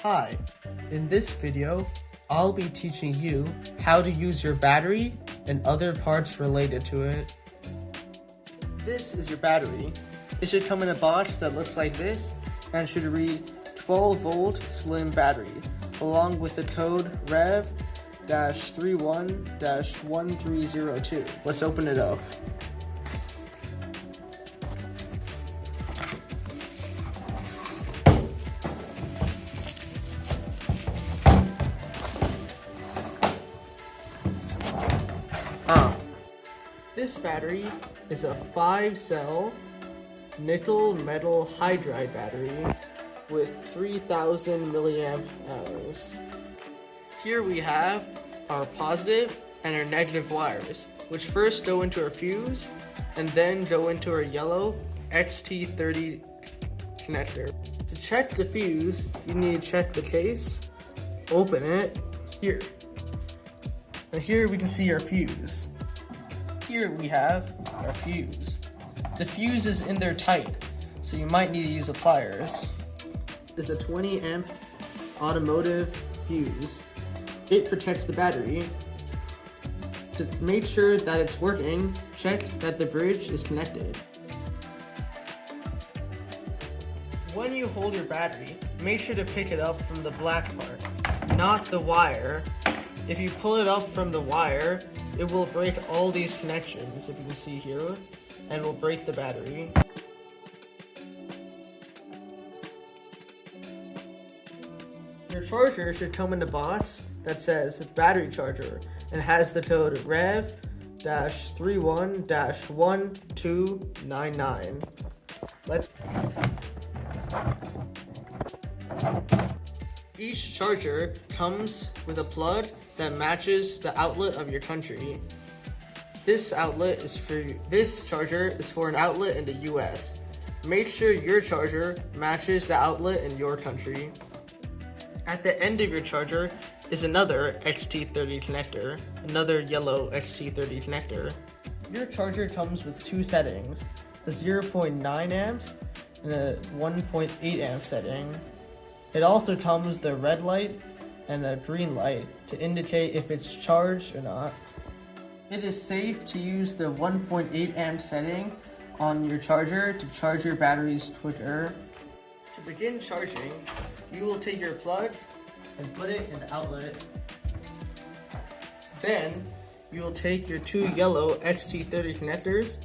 Hi, in this video, I'll be teaching you how to use your battery and other parts related to it. This is your battery. It should come in a box that looks like this and should read 12-volt slim battery, along with the code REV-31-1302. Let's open it up. This battery is a 5-cell nickel metal hydride battery with 3000 milliamp hours. Here we have our positive and our negative wires, which first go into our fuse and then go into our yellow XT30 connector. To check the fuse, you need to check the case, open it, here. And here we can see our fuse. Here we have our fuse. The fuse is in there tight, so you might need to use the pliers. This is a 20 amp automotive fuse. It protects the battery. To make sure that it's working, check that the bridge is connected. When you hold your battery, make sure to pick it up from the black part, not the wire. If you pull it up from the wire, it will break all these connections, if you can see here, and will break the battery. Your charger should come in a box that says battery charger and has the code REV-31-1299. Each charger comes with a plug that matches the outlet of your country. This charger is for an outlet in the US. Make sure your charger matches the outlet in your country. At the end of your charger is another XT30 connector, another yellow XT30 connector. Your charger comes with two settings, a 0.9 amps and a 1.8 amp setting. It also comes with a red light and a green light to indicate if it's charged or not. It is safe to use the 1.8 amp setting on your charger to charge your batteries quicker. To begin charging, you will take your plug and put it in the outlet. Then, you will take your two yellow XT30 connectors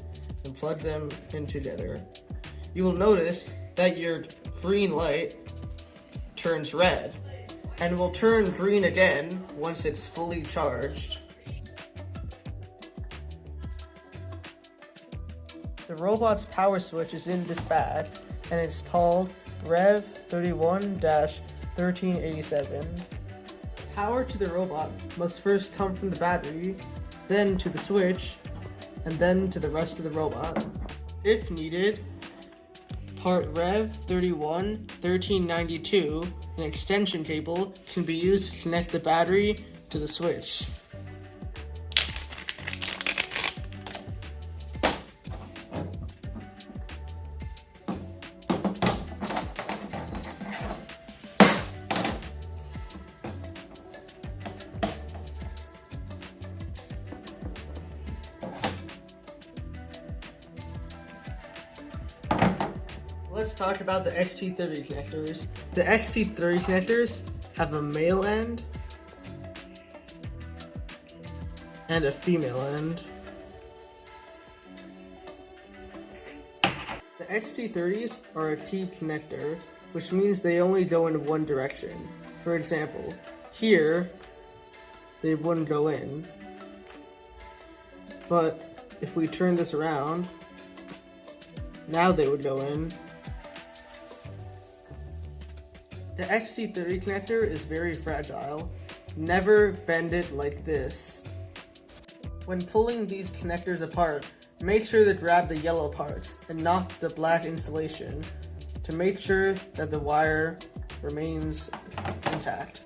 and plug them in together. You will notice that your green light turns red and will turn green again once it's fully charged. The robot's power switch is in this bag and it's called REV-31-1387. Power to the robot must first come from the battery, then to the switch, and then to the rest of the robot. If needed, part REV-31-1392, an extension cable, can be used to connect the battery to the switch. Let's talk about the XT30 connectors. The XT30 connectors have a male end and a female end. The XT30s are a key connector, which means they only go in one direction. For example, here, they wouldn't go in. But if we turn this around, now they would go in. The XT30 connector is very fragile. Never bend it like this. When pulling these connectors apart, make sure to grab the yellow parts and not the black insulation to make sure that the wire remains intact.